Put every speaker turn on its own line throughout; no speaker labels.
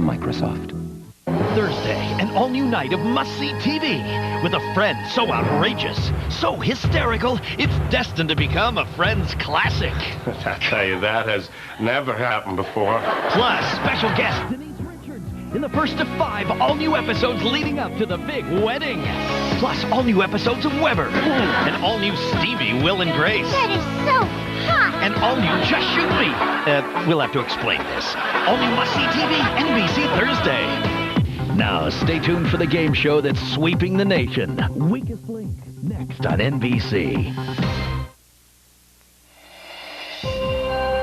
from Microsoft.
Thursday, an all-new night of must-see TV with a friend so outrageous, so hysterical, it's destined to become a Friends classic.
I tell you, that has never happened before.
Plus, special guest Denise Richards in the first of 5 all-new episodes leading up to the big wedding. Plus, all-new episodes of Weber, and all-new Stevie, Will, and Grace.
That is so hot.
And all-new Just Shoot Me. We'll have to explain this. All-new must-see TV, NBC Thursday. Now, stay tuned for the game show that's sweeping the nation. Weakest Link, next on NBC.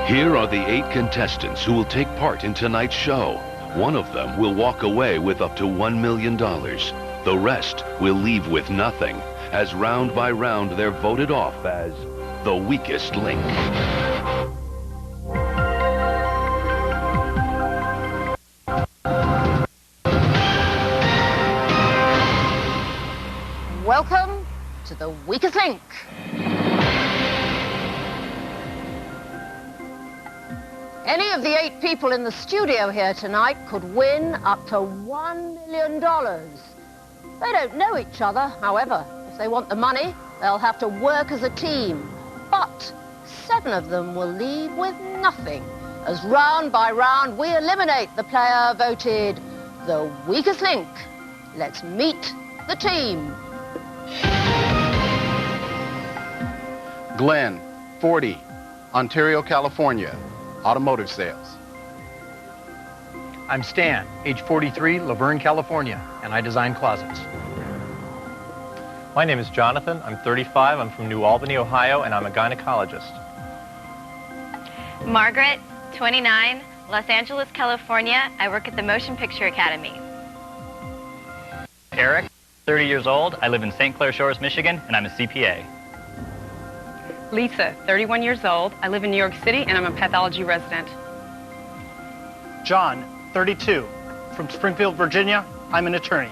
Here are the 8 contestants who will take part in tonight's show. One of them will walk away with up to $1 million. The rest will leave with nothing, as round by round they're voted off as the weakest link.
Welcome to the Weakest Link. Any of the 8 people in the studio here tonight could win up to $1 million. They don't know each other, however. If they want the money, they'll have to work as a team. But 7 of them will leave with nothing, as round by round we eliminate the player voted the weakest link. Let's meet the team.
Glenn, 40, Ontario, California, automotive sales.
I'm Stan, age 43, Laverne, California, and I design closets.
My name is Jonathan. I'm 35. I'm from New Albany, Ohio, and I'm a gynecologist.
Margaret, 29, Los Angeles, California. I work at the Motion Picture Academy.
Eric, 30 years old. I live in St. Clair Shores, Michigan, and I'm a CPA.
Lisa, 31 years old. I live in New York City, and I'm a pathology resident.
John, 32, from Springfield, Virginia. I'm an attorney.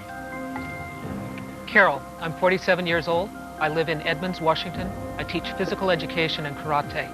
Carol, I'm 47 years old. I live in Edmonds, Washington. I teach physical education and karate.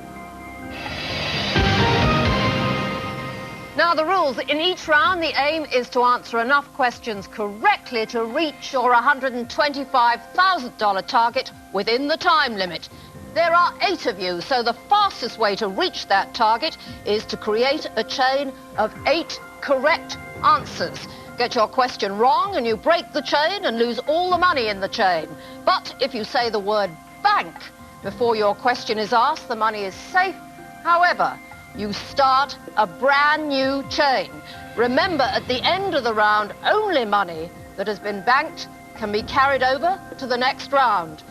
Now, the rules. In each round, the aim is to answer enough questions correctly to reach your $125,000 target within the time limit. There are 8 of you, so the fastest way to reach that target is to create a chain of 8 correct answers. Get your question wrong and you break the chain and lose all the money in the chain. But if you say the word bank before your question is asked, the money is safe. However, you start a brand new chain. Remember, at the end of the round, only money that has been banked can be carried over to the next round.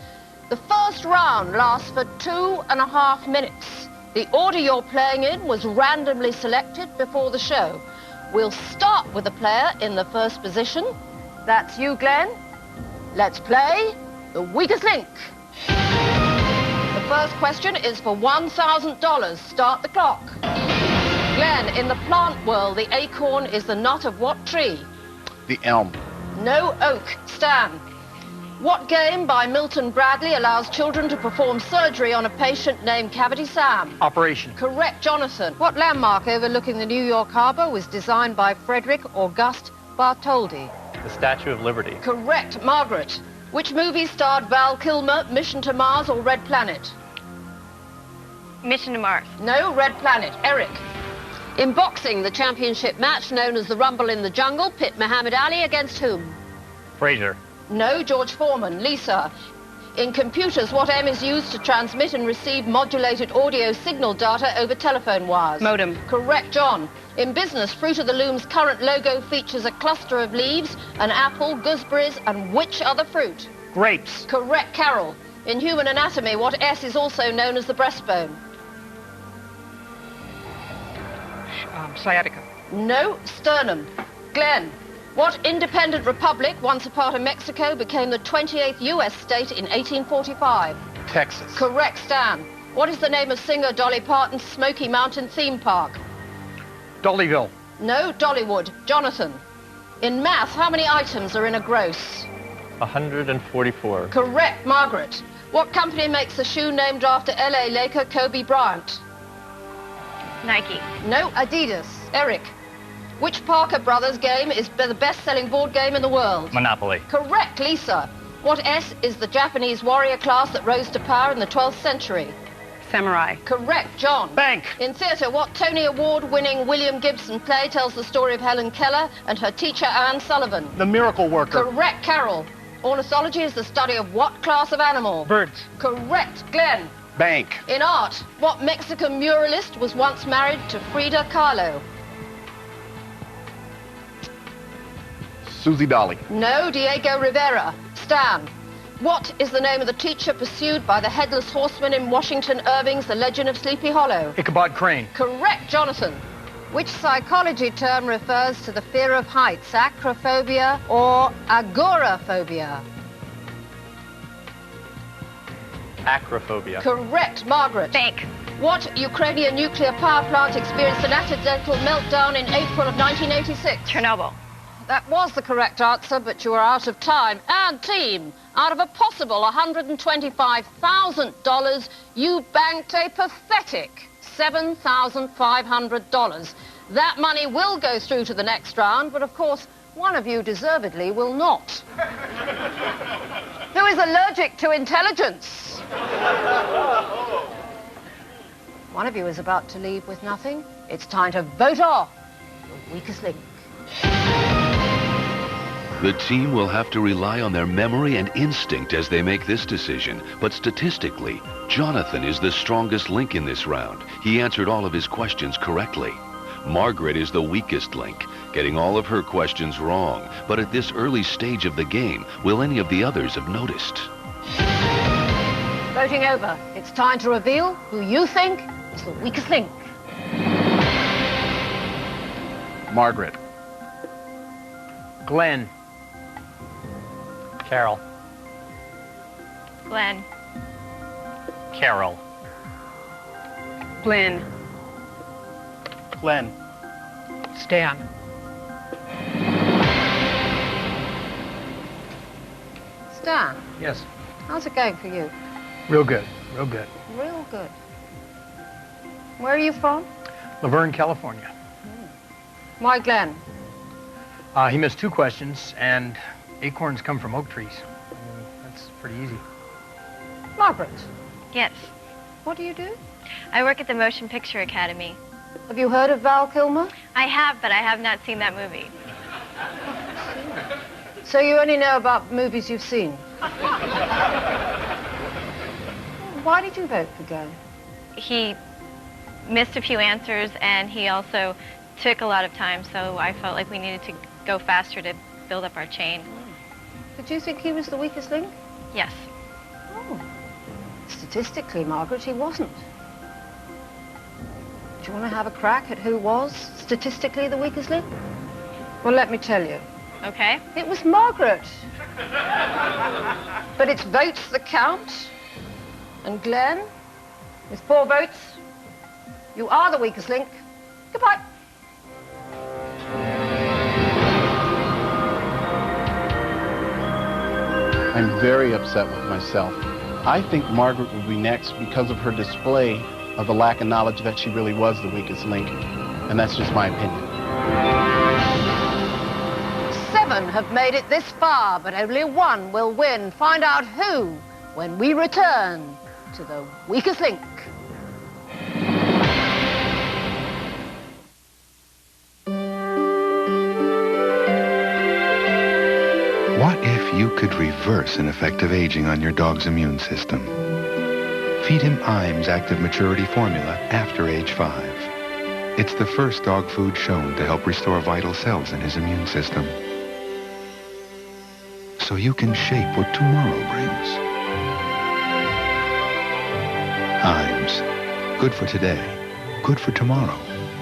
The first round lasts for 2.5 minutes. The order you're playing in was randomly selected before the show. We'll start with the player in the first position. That's you, Glenn. Let's play the weakest link. The first question is for $1,000. Start the clock. Glenn, in the plant world, the acorn is the nut of what tree?
The elm.
No oak. Stan. What game by Milton Bradley allows children to perform surgery on a patient named Cavity Sam?
Operation.
Correct, Jonathan. What landmark overlooking the New York Harbor was designed by Frederick Auguste Bartholdi?
The Statue of Liberty.
Correct, Margaret. Which movie starred Val Kilmer, Mission to Mars or Red Planet?
Mission to Mars.
No, Red Planet. Eric. In boxing, the championship match known as the Rumble in the Jungle pit Muhammad Ali against whom?
Fraser.
No, George Foreman. Lisa. In computers, what M is used to transmit and receive modulated audio signal data over telephone wires?
Modem.
Correct, John. In business, Fruit of the Loom's current logo features a cluster of leaves, an apple, gooseberries, and which other fruit?
Grapes.
Correct, Carol. In human anatomy, what S is also known as the breastbone?
Sciatica.
No, sternum. Glenn. What independent republic, once a part of Mexico, became the 28th U.S. state in 1845?
Texas.
Correct, Stan. What is the name of singer Dolly Parton's Smoky Mountain theme park?
Dollyville.
No, Dollywood. Jonathan. In math, how many items are in a gross?
144.
Correct, Margaret. What company makes a shoe named after L.A. Laker Kobe Bryant?
Nike.
No, Adidas. Eric. Which Parker Brothers game is the best-selling board game in the world?
Monopoly.
Correct, Lisa. What S is the Japanese warrior class that rose to power in the 12th century?
Samurai.
Correct, John.
Bank.
In theatre, what Tony Award-winning William Gibson play tells the story of Helen Keller and her teacher Anne Sullivan?
The Miracle Worker.
Correct, Carol. Ornithology is the study of what class of animal?
Birds.
Correct, Glenn.
Bank.
In art, what Mexican muralist was once married to Frida Kahlo?
Susie Dolly.
No, Diego Rivera. Stan. What is the name of the teacher pursued by the headless horseman in Washington Irving's The Legend of Sleepy Hollow?
Ichabod Crane.
Correct, Jonathan. Which psychology term refers to the fear of heights, acrophobia or agoraphobia?
Acrophobia.
Correct, Margaret.
Bank.
What Ukrainian nuclear power plant experienced an accidental meltdown in April of 1986?
Chernobyl.
That was the correct answer, but you are out of time. And team, out of a possible $125,000, you banked a pathetic $7,500. That money will go through to the next round, but of course, one of you deservedly will not. Who is allergic to intelligence? One of you is about to leave with nothing. It's time to vote off the weakest link.
The team will have to rely on their memory and instinct as they make this decision. But statistically, Jonathan is the strongest link in this round. He answered all of his questions correctly. Margaret is the weakest link, getting all of her questions wrong. But at this early stage of the game, will any of the others have noticed?
Voting over. It's time to reveal who you think is the weakest link.
Margaret.
Glenn.
Carol.
Glenn.
Carol.
Glenn.
Glenn.
Stan.
Stan,
Yes.
how's it going for you?
Real good. Real good.
Real good. Where are you from?
Laverne, California.
Why Glenn?
He missed 2 questions, and acorns come from oak trees. That's pretty easy.
Margaret,
Yes.
what do you do?
I work at the Motion Picture Academy.
Have you heard of Val Kilmer?
I have, but I have not seen that movie.
So you only know about movies you've seen? Why did you vote for Glenn?
He missed a few answers, and he also took a lot of time, so I felt like we needed to go faster to build up our chain.
Did you think he was the weakest link?
Yes.
Oh. Statistically, Margaret, he wasn't. Do you want to have a crack at who was statistically the weakest link? Well, let me tell you.
Okay.
It was Margaret. But it's votes that count. And Glenn, with 4 votes, you are the weakest link. Goodbye.
I'm very upset with myself. I think Margaret will be next because of her display of the lack of knowledge that she really was the weakest link. And that's just my opinion.
7 have made it this far, but only 1 will win. Find out who when we return to the weakest link.
What if you could reverse an effect of aging on your dog's immune system? Feed him Iams Active Maturity Formula after age 5. It's the first dog food shown to help restore vital cells in his immune system. So you can shape what tomorrow brings. Iams. Good for today. Good for tomorrow.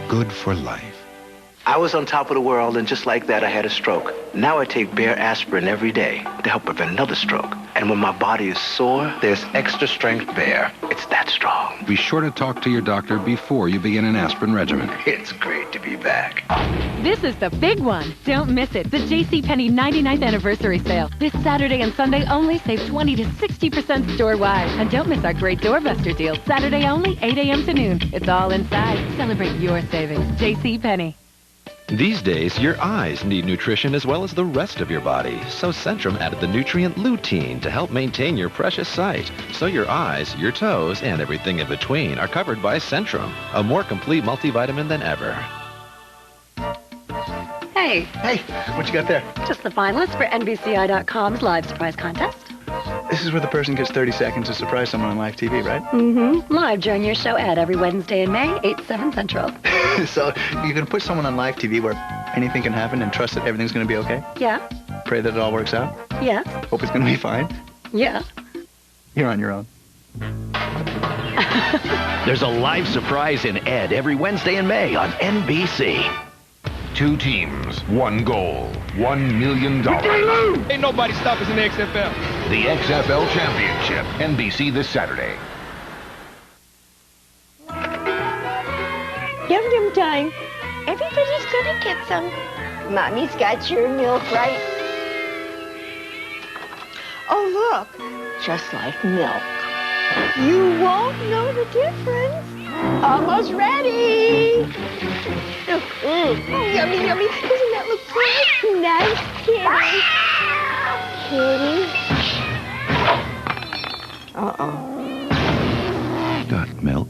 Good for life.
I was on top of the world, and just like that, I had a stroke. Now I take Bayer aspirin every day to help prevent another stroke. And when my body is sore, there's extra strength Bayer. It's that strong.
Be sure to talk to your doctor before you begin an aspirin regimen.
It's great to be back.
This is the big one. Don't miss it. The JCPenney 99th anniversary sale. This Saturday and Sunday only, save 20 to 60% store-wide. And don't miss our great doorbuster deal. Saturday only, 8 a.m. to noon. It's all inside. Celebrate your savings. JCPenney.
These days, your eyes need nutrition as well as the rest of your body. So Centrum added the nutrient lutein to help maintain your precious sight. So your eyes, your toes, and everything in between are covered by Centrum, a more complete multivitamin than ever.
Hey.
Hey, what you got there?
Just the finalists for NBCI.com's live surprise contest.
This is where the person gets 30 seconds to surprise someone on live TV, right?
Mm-hmm. Live during your show ad every Wednesday in May, 8 to 7 Central.
So you're going to put someone on live TV where anything can happen and trust that everything's going to be okay?
Yeah.
Pray that it all works out?
Yes.
Hope it's going to be fine?
Yeah.
You're on your own.
There's a live surprise in Ed every Wednesday in May on NBC.
2 teams, 1 goal, $1 million.
Ain't nobody stop us in the XFL.
The XFL Championship, NBC this Saturday.
Yum yum time. Everybody's gonna get some. Mommy's got your milk, right? Oh, look, just like milk. You won't know the difference. Almost ready. Oh, yummy, yummy. Doesn't that look good? Nice kitty. Kitty. Uh-oh.
Got milk?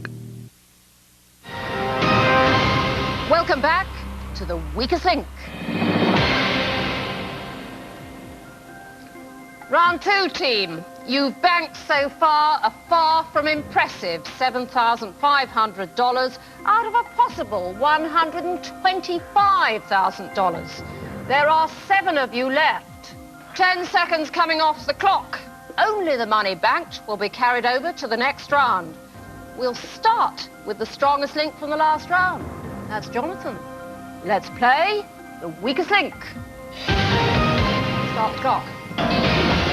Welcome back to The Weakest Link. Round 2, team. You've banked so far a far from impressive $7,500 out of a possible $125,000. There are 7 of you left. 10 seconds coming off the clock. Only the money banked will be carried over to the next round. We'll start with the strongest link from the last round. That's Jonathan. Let's play The Weakest Link. Start the clock.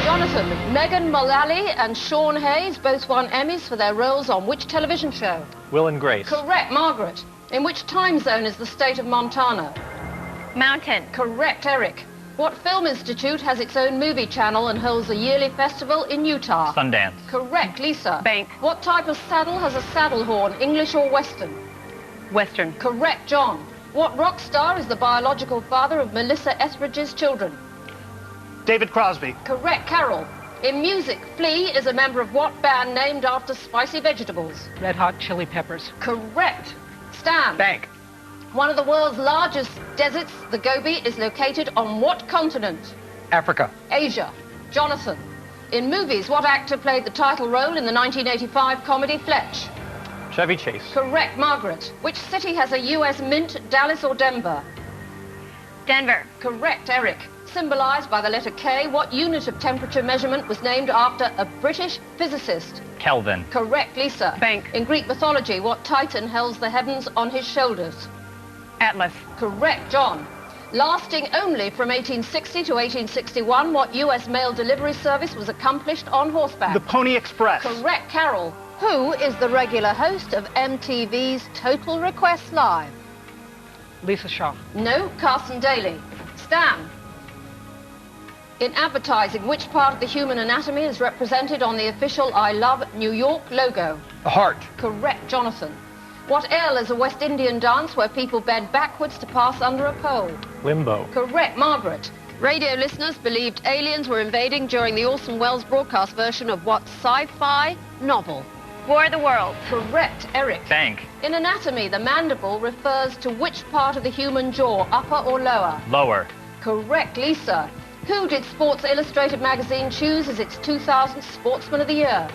Jonathan, Megan Mullally and Sean Hayes both won Emmys for their roles on which television show?
Will and Grace.
Correct, Margaret. In which time zone is the state of Montana?
Mountain.
Correct, Eric. What film institute has its own movie channel and holds a yearly festival in Utah?
Sundance.
Correct, Lisa.
Bank.
What type of saddle has a saddle horn, English or Western?
Western.
Correct, John. What rock star is the biological father of Melissa Etheridge's children?
David Crosby.
Correct, Carol. In music, Flea is a member of what band named after spicy vegetables?
Red Hot Chili Peppers.
Correct. Stan.
Bank.
One of the world's largest deserts, the Gobi, is located on what continent?
Africa.
Asia. Jonathan. In movies, what actor played the title role in the 1985 comedy Fletch?
Chevy Chase.
Correct, Margaret. Which city has a U.S. mint, Dallas or Denver?
Denver.
Correct, Eric. Symbolized by the letter K, what unit of temperature measurement was named after a British physicist?
Kelvin.
Correct, Lisa.
Bank.
In Greek mythology, what titan holds the heavens on his shoulders?
Atlas.
Correct, John. Lasting only from 1860 to 1861, what U.S. mail delivery service was accomplished on horseback?
The Pony Express.
Correct, Carol. Who is the regular host of MTV's Total Request Live?
Lisa Shaw.
No, Carson Daly. Stan. In advertising, which part of the human anatomy is represented on the official I Love New York logo?
The heart.
Correct, Jonathan. What ell is a West Indian dance where people bend backwards to pass under a pole?
Limbo.
Correct, Margaret. Radio listeners believed aliens were invading during the Orson Welles broadcast version of what sci-fi novel?
War of the World.
Correct, Eric.
Bank.
In anatomy, the mandible refers to which part of the human jaw, upper or lower?
Lower.
Correct, Lisa. Who did Sports Illustrated magazine choose as its 2000 Sportsman of the Year?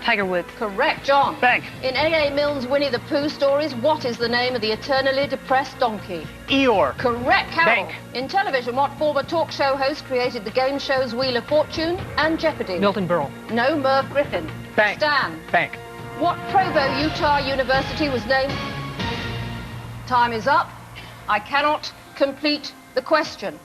Tiger Woods.
Correct, John.
Bank.
In A.A. Milne's Winnie the Pooh stories, what is the name of the eternally depressed donkey?
Eeyore.
Correct, Carol.
Bank.
In television, what former talk show host created the game shows Wheel of Fortune and Jeopardy?
Milton Berle.
No, Merv Griffin.
Bank.
Stan.
Bank.
What Provo, Utah University was named? Time is up. I cannot complete the question.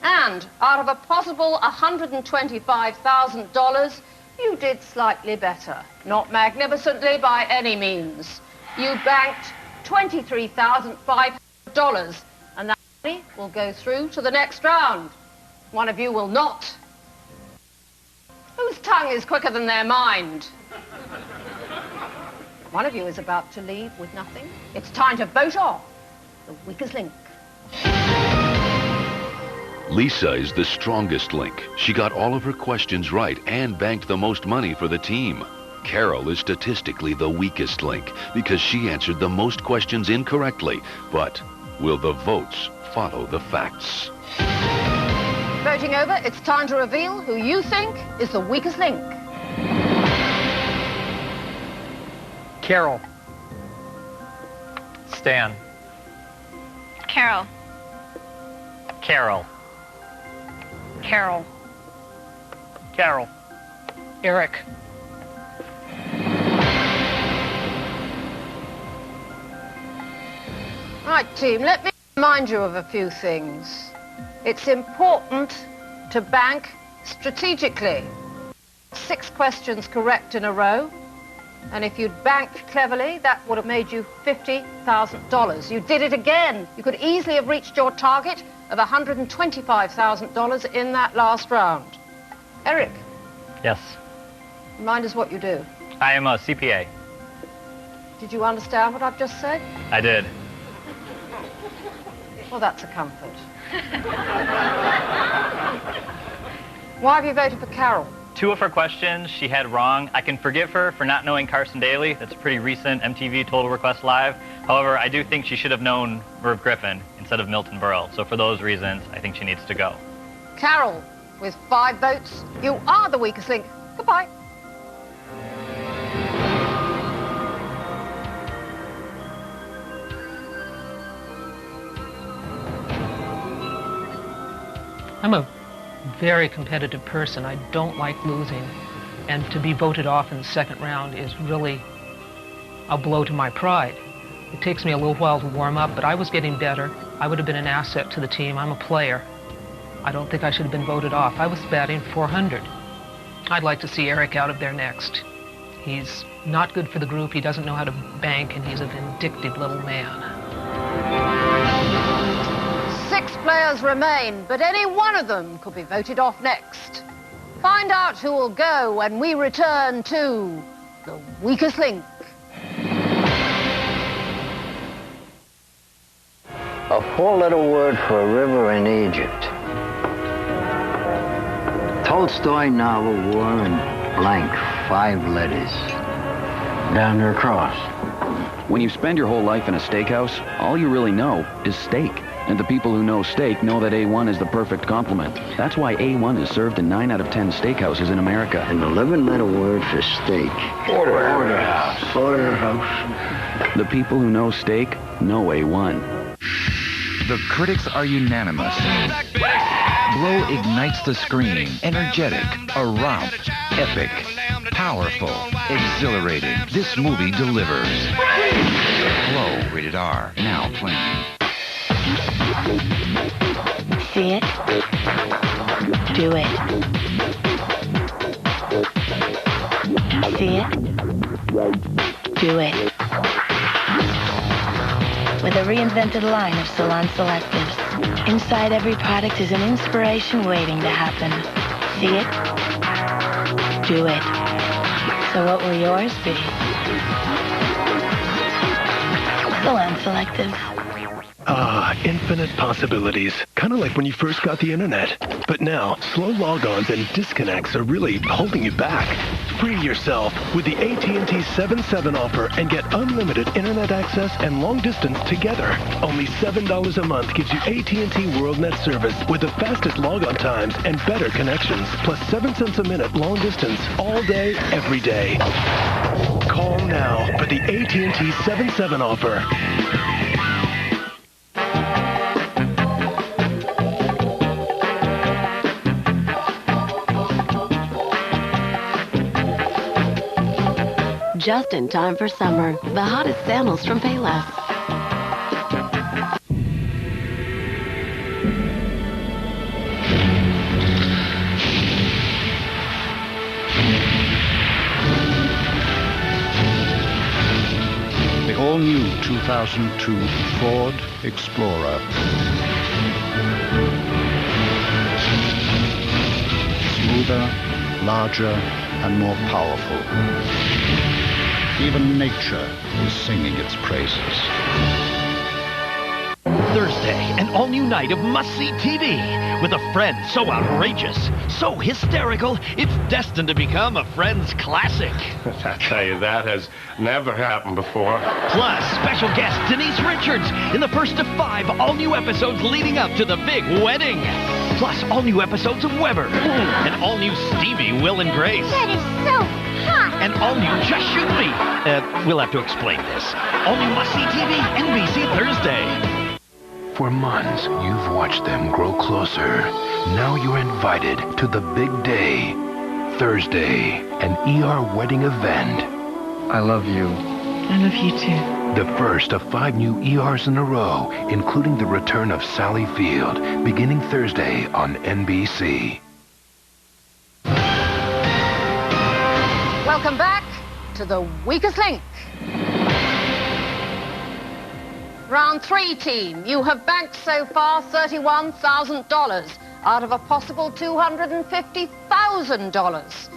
And out of a possible $125,000, you did slightly better. Not magnificently by any means. You banked $23,500, and that money will go through to the next round. One of you will not. Whose tongue is quicker than their mind? One of you is about to leave with nothing. It's time to vote off the weakest link.
Lisa is the strongest link. She got all of her questions right and banked the most money for the team. Carol is statistically the weakest link because she answered the most questions incorrectly. But will the votes follow the facts?
Voting over, it's time to reveal who you think is the weakest link.
Carol.
Stan.
Carol.
Carol.
Carol.
Carol.
Eric.
Right, team, let me remind you of a few things. It's important to bank strategically. 6 questions correct in a row. And if you'd banked cleverly, that would have made you $50,000. You did it again. You could easily have reached your target of $125,000 in that last round. Eric,
Yes.
remind us what you do.
I am a CPA.
Did you understand what I've just said?
I did.
Well, that's a comfort. Why have you voted for Carol?
2 of her questions she had wrong. I can forgive her for not knowing Carson Daly. That's a pretty recent MTV Total Request Live. However, I do think she should have known Merv Griffin instead of Milton Berle. So for those reasons, I think she needs to go.
Carol, with 5 votes, you are the weakest link. Goodbye.
I'm a very competitive person. I don't like losing. And to be voted off in the second round is really a blow to my pride. It takes me a little while to warm up, but I was getting better. I would have been an asset to the team. I'm a player. I don't think I should have been voted off. I was batting .400. I'd like to see Eric out of there next. He's not good for the group. He doesn't know how to bank, and he's a vindictive little man.
6 players remain, but any one of them could be voted off next. Find out who will go when we return to The Weakest Link.
A 4-letter word for a river in Egypt. Tolstoy novel, war in blank, 5 letters. Down there across.
When you spend your whole life in a steakhouse, all you really know is steak. And the people who know steak know that A1 is the perfect complement. That's why A1 is served in 9 out of 10 steakhouses in America.
An 11-letter word for steak. Porterhouse. Porterhouse.
The people who know steak know A1.
The critics are unanimous. Blow ignites the screen. Energetic, a romp, epic, powerful, exhilarating. This movie delivers. Blow, rated R, now playing.
See it? Do it. See it? Do it. With a reinvented line of Salon Selectives. Inside every product is an inspiration waiting to happen. See it? Do it. So what will yours be? Salon Selectives.
Ah, infinite possibilities. Kind of like when you first got the internet. But now, slow logons and disconnects are really holding you back. Free yourself with the AT&T 7/7 offer and get unlimited internet access and long distance together. Only $7 a month gives you AT&T WorldNet service with the fastest logon times and better connections, plus 7 cents a minute long distance all day, every day. Call now for the AT&T 7/7 offer.
Just in time for summer. The hottest sandals from Payless.
The all-new 2002 Ford Explorer. Smoother, larger, and more powerful. Even nature is singing its praises.
Thursday, an all-new night of must-see TV with a friend so outrageous, so hysterical, it's destined to become a Friends classic.
I tell you, that has never happened before.
Plus, special guest Denise Richards in the first of 5 all-new episodes leading up to the big wedding. Plus, all-new episodes of Weber, and all-new Stevie, Will, and Grace.
That is so hot.
And all-new Just Shoot Me. We'll have to explain this. All-new must-see TV, NBC Thursday.
For months, you've watched them grow closer. Now you're invited to the big day. Thursday, an ER wedding event.
I love you.
I love you too.
The first of 5 new ERs in a row, including the return of Sally Field, beginning Thursday on NBC.
Welcome back to The Weakest Link. Round 3, team. You have banked so far $31,000 out of a possible $250,000.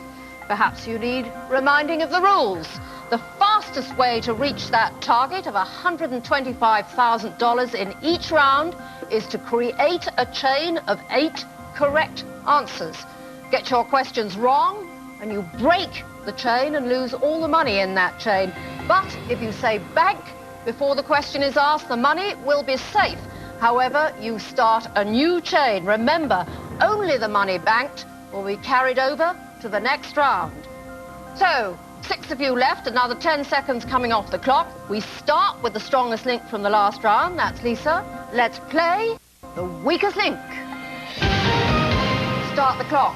Perhaps you need reminding of the rules. The fastest way to reach that target of $125,000 in each round is to create a chain of 8 correct answers. Get your questions wrong, and you break the chain and lose all the money in that chain. But if you say bank before the question is asked, the money will be safe. However, you start a new chain. Remember, only the money banked will be carried over to the next round. So, 6 of you left, another 10 seconds coming off the clock. We start with the strongest link from the last round. That's Lisa. Let's play The Weakest Link. Start the clock.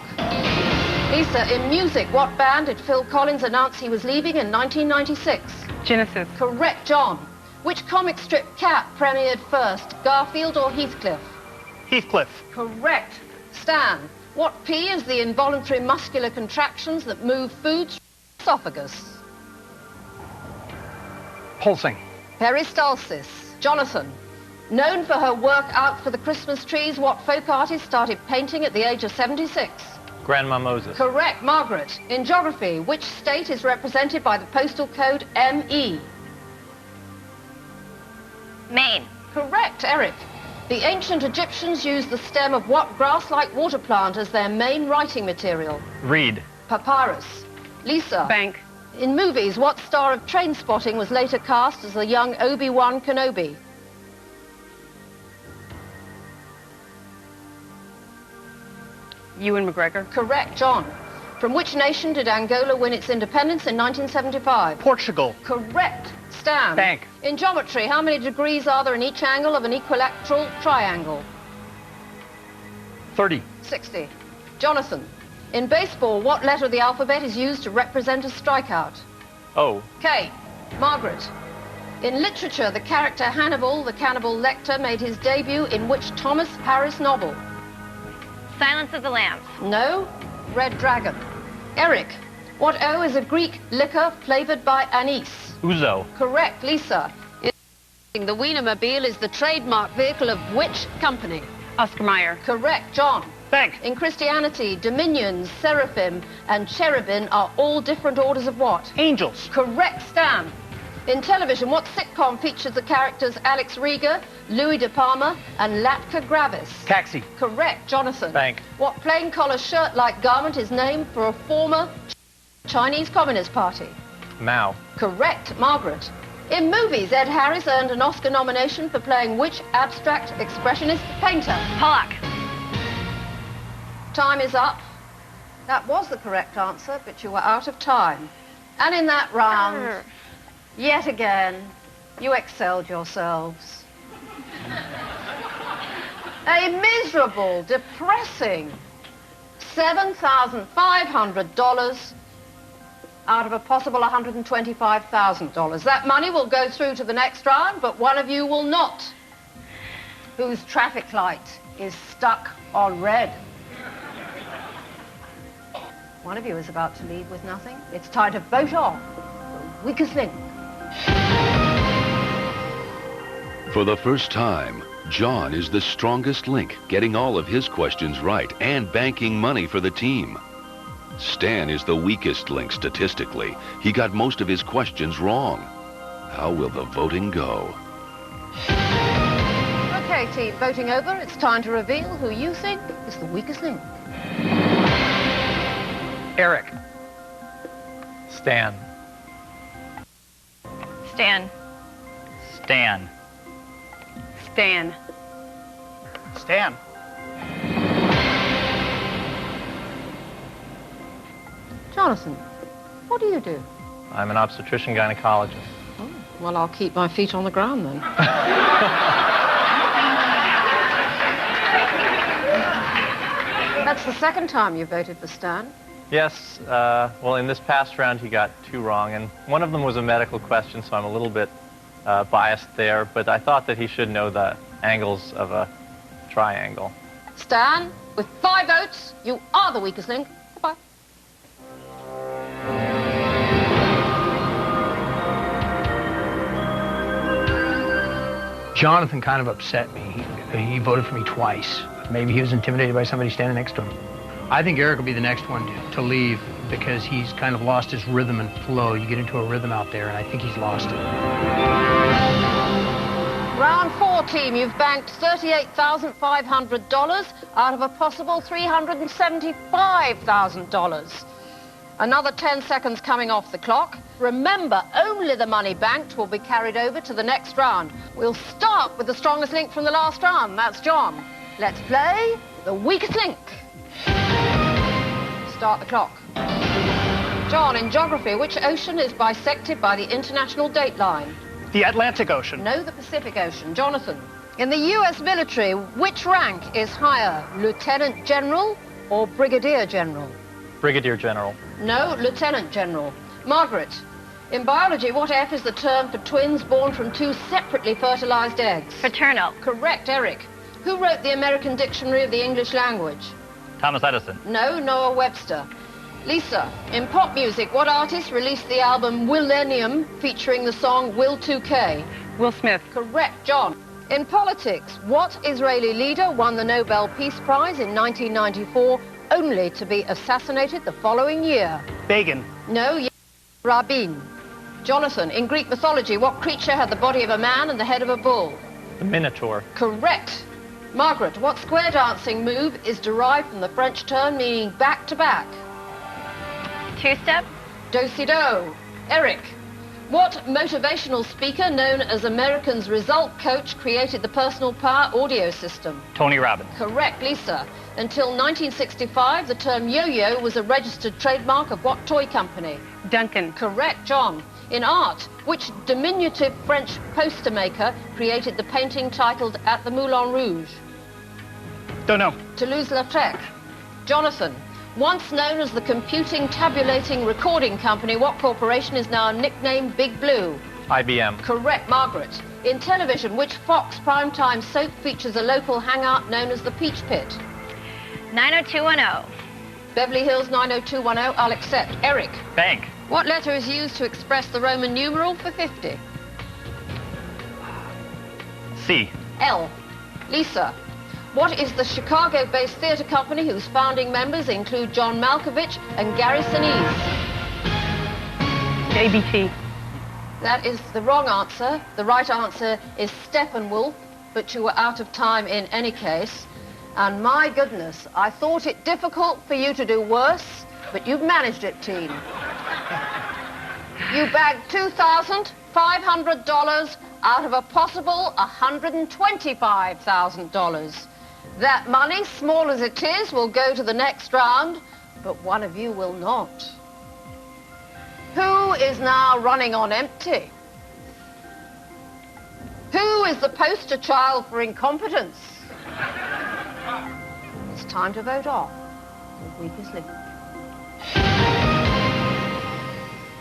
Lisa, in music, what band did Phil Collins announce he was leaving in 1996?
Genesis.
Correct, John. Which comic strip cat premiered first, Garfield or Heathcliff?
Heathcliff.
Correct. Stan, what P is the involuntary muscular contractions that move food through the esophagus?
Pulsing.
Peristalsis. Jonathan, known for her work out for the Christmas trees, what folk artist started painting at the age of 76?
Grandma Moses.
Correct, Margaret. In geography, which state is represented by the postal code ME?
Maine.
Correct, Eric. The ancient Egyptians used the stem of what grass-like water plant as their main writing material?
Reed.
Papyrus. Lisa.
Bank.
In movies, what star of Trainspotting was later cast as the young Obi-Wan Kenobi?
Ewan McGregor.
Correct, John. From which nation did Angola win its independence in 1975?
Portugal.
Correct. Stan.
Bank.
In geometry, how many degrees are there in each angle of an equilateral triangle?
30.
60. Jonathan. In baseball, what letter of the alphabet is used to represent a strikeout?
O.
K. Margaret. In literature, the character Hannibal, the cannibal Lecter, made his debut in which Thomas Harris novel?
Silence of the Lambs.
No. Red Dragon. Eric. What O is a Greek liquor flavored by anise?
Ouzo.
Correct, Lisa. The Wienermobile is the trademark vehicle of which company?
Oscar Mayer.
Correct, John.
Bank.
In Christianity, dominions, seraphim, and cherubim are all different orders of what?
Angels.
Correct, Stan. In television, what sitcom features the characters Alex Rieger, Louis De Palma, and Latka Gravis?
Taxi.
Correct, Jonathan.
Bank.
What plain collar shirt-like garment is named for a former Chinese Communist Party?
Mao.
Correct, Margaret. In movies, Ed Harris earned an Oscar nomination for playing which abstract expressionist painter?
Pollock.
Time is up. That was the correct answer, but you were out of time. And in that round, yet again, you excelled yourselves. A miserable, depressing $7,500 out of a possible $125,000. That money will go through to the next round, but one of you will not, whose traffic light is stuck on red. One of you is about to leave with nothing. It's time to vote on the weakest link.
For the first time, John is the strongest link, getting all of his questions right and banking money for the team. Stan is the weakest link statistically. He got most of his questions wrong. How will the voting go?
Okay, team, voting over, it's time to reveal who you think is the weakest link.
Eric. Stan.
Stan.
Stan.
Stan.
Stan.
Jonathan, what do you do?
I'm an obstetrician gynecologist.
Oh, well, I'll keep my feet on the ground then. That's the second time you voted for Stan.
Yes, well, in this past round, he got 2 wrong, and one of them was a medical question, so I'm a little bit biased there, but I thought that he should know the angles of a triangle.
Stan, with 5 votes, you are the weakest link. Goodbye.
Jonathan kind of upset me. He voted for me twice. Maybe he was intimidated by somebody standing next to him. I think Eric will be the next one to leave because he's kind of lost his rhythm and flow. You get into a rhythm out there, and I think he's lost it.
Round 4, team. You've banked $38,500 out of a possible $375,000. Another 10 seconds coming off the clock. Remember, only the money banked will be carried over to the next round. We'll start with the strongest link from the last round. That's John. Let's play the weakest link. Start the clock. John, in geography, which ocean is bisected by the international date line?
The Atlantic Ocean.
No, the Pacific Ocean. Jonathan, in the U.S. military, which rank is higher, Lieutenant General or Brigadier General?
Brigadier General.
No, Lieutenant General. Margaret, in biology, what F is the term for twins born from 2 separately fertilized eggs?
Fraternal.
Correct, Eric. Who wrote the American Dictionary of the English Language?
Thomas Edison.
No, Noah Webster. Lisa, in pop music, what artist released the album Millennium featuring the song Will 2K?
Will Smith.
Correct, John. In politics, what Israeli leader won the Nobel Peace Prize in 1994 only to be assassinated the following year?
Begin.
No, Rabin. Jonathan, in Greek mythology, what creature had the body of a man and the head of a bull?
The Minotaur.
Correct. Margaret, what square dancing move is derived from the French term meaning back-to-back?
2-step.
Do-si-do. Eric, what motivational speaker known as American's Result Coach created the personal power audio system?
Tony Robbins.
Correct, Lisa. Until 1965, the term yo-yo was a registered trademark of what toy company?
Duncan.
Correct, John. In art, which diminutive French poster maker created the painting titled At the Moulin Rouge?
Don't know.
Toulouse-Lautrec. Jonathan, once known as the Computing, Tabulating, Recording Company, what corporation is now nicknamed Big Blue?
IBM.
Correct, Margaret. In television, which Fox primetime soap features a local hangout known as the Peach Pit?
90210.
Beverly Hills 90210, I'll accept. Eric.
Bank.
What letter is used to express the Roman numeral for 50?
C.
L. Lisa. What is the Chicago-based theater company whose founding members include John Malkovich and Gary Sinise?
JBT.
That is the wrong answer. The right answer is Steppenwolf, but you were out of time in any case. And my goodness, I thought it difficult for you to do worse, but you've managed it, team. You bagged $2,500 out of a possible $125,000. That money, small as it is, will go to the next round, but one of you will not. Who is now running on empty? Who is the poster child for incompetence? It's time to vote off the weakest link.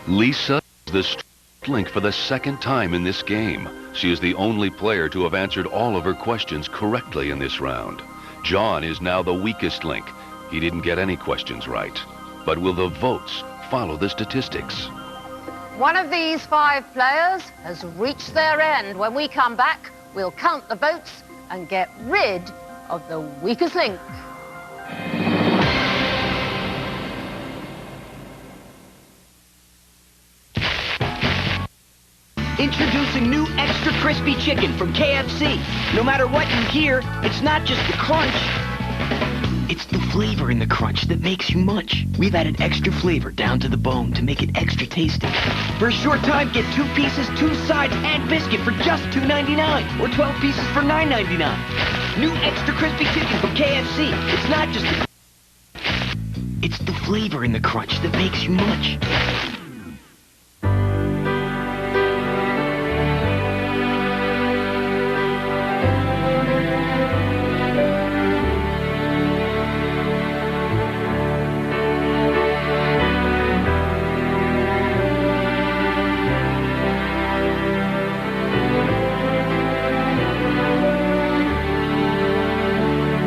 Lisa is the strongest link for the second time in this game. She is the only player to have answered all of her questions correctly in this round. John is now the weakest link. He didn't get any questions right. But will the votes follow the statistics?
One of these 5 players has reached their end. When we come back, we'll count the votes and get rid of the weakest link.
Introducing new extra crispy chicken from KFC. No matter what you hear, it's not just the crunch. It's the flavor in the crunch that makes you munch. We've added extra flavor down to the bone to make it extra tasty. For a short time, get 2 pieces, 2 sides, and biscuit for just $2.99. Or 12 pieces for $9.99. New extra crispy chicken from KFC. It's not just the... It's the flavor in the crunch that makes you munch.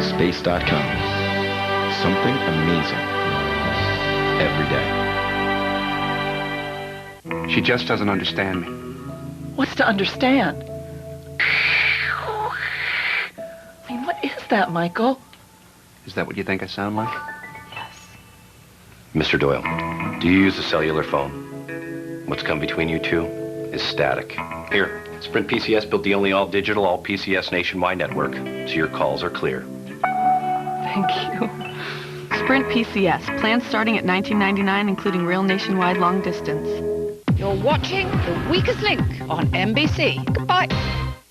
Space.com. Something amazing every day.
She just doesn't understand me.
What's to understand? I mean, what is that, Michael?
Is that what you think I sound like?
Mr. Doyle, do you use a cellular phone? What's come between you two is static. Here, Sprint PCS built the only all-digital, all-PCS nationwide network, so your calls are clear.
Thank you.
Sprint PCS. Plans starting at $19.99, including real nationwide long distance.
You're watching The Weakest Link on NBC. Goodbye.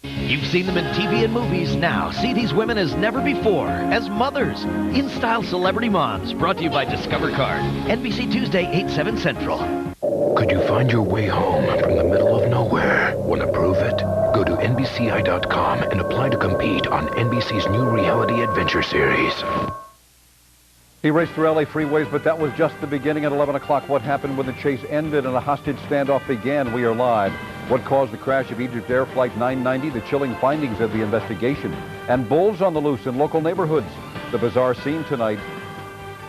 You've seen them in TV and movies. Now see these women as never before, as mothers. In-Style Celebrity Moms, brought to you by Discover Card. NBC Tuesday, 8/7 Central.
Could you find your way home from the middle of nowhere? Want to prove it? Go to NBCI.com and apply to compete on NBC's new reality adventure series.
He raced through LA freeways, but that was just the beginning. At 11 o'clock, what happened when the chase ended and a hostage standoff began? We are live. What caused the crash of Egypt Air Flight 990? The chilling findings of the investigation. And bulls on the loose in local neighborhoods. The bizarre scene tonight.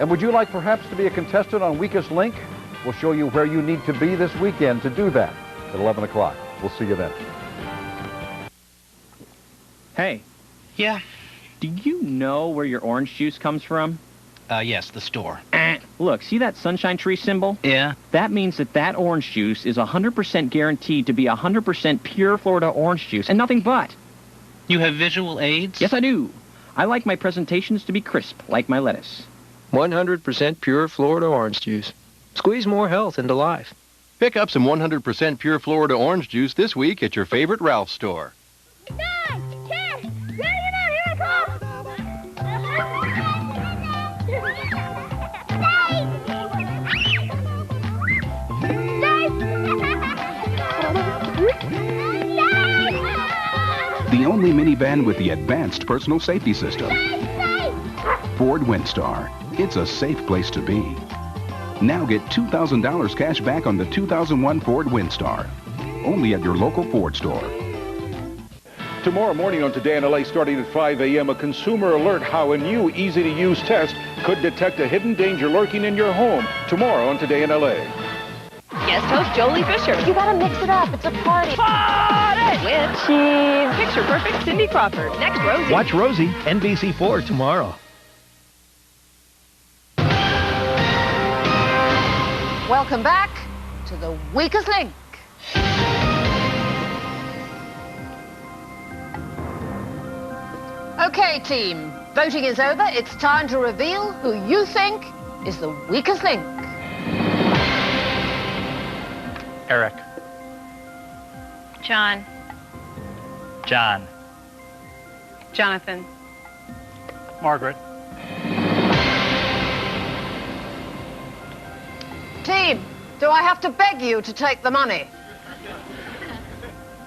And would you like perhaps to be a contestant on Weakest Link? We'll show you where you need to be this weekend to do that at 11 o'clock. We'll see you then.
Hey. Yeah? Do you know where your orange juice comes from?
Yes, the store.
Look, see that sunshine tree symbol?
Yeah.
That means that orange juice is 100% guaranteed to be 100% pure Florida orange juice and nothing but.
You have visual aids?
Yes, I do. I like my presentations to be crisp, like my lettuce.
100% pure Florida orange juice. Squeeze more health into life.
Pick up some 100% pure Florida orange juice this week at your favorite Ralph store.
The only minivan with the advanced personal safety system. Ford Windstar. It's a safe place to be. Now get $2,000 cash back on the 2001 Ford Windstar. Only at your local Ford store.
Tomorrow morning on Today in LA, starting at 5 a.m., a consumer alert how a new easy-to-use test could detect a hidden danger lurking in your home. Tomorrow on Today in LA.
Guest host Jolie Fisher.
You gotta mix it up. It's a party.
Party! With cheese. Picture perfect Cindy Crawford. Next, Rosie.
Watch Rosie, NBC4 tomorrow.
Welcome back to The Weakest Link. Okay, team. Voting is over. It's time to reveal who you think is the weakest link.
Eric.
John.
John.
Jonathan.
Margaret.
Team, do I have to beg you to take the money?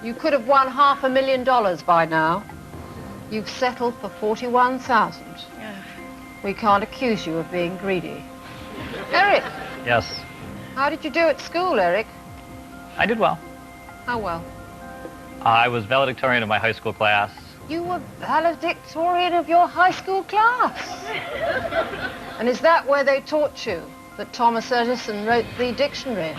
You could have won $500,000 by now. You've settled for $41,000. We can't accuse you of being greedy. Eric.
Yes.
How did you do at school, Eric?
I did well.
How well?
I was valedictorian of my high school class.
You were valedictorian of your high school class. And is that where they taught you that Thomas Edison wrote the dictionary?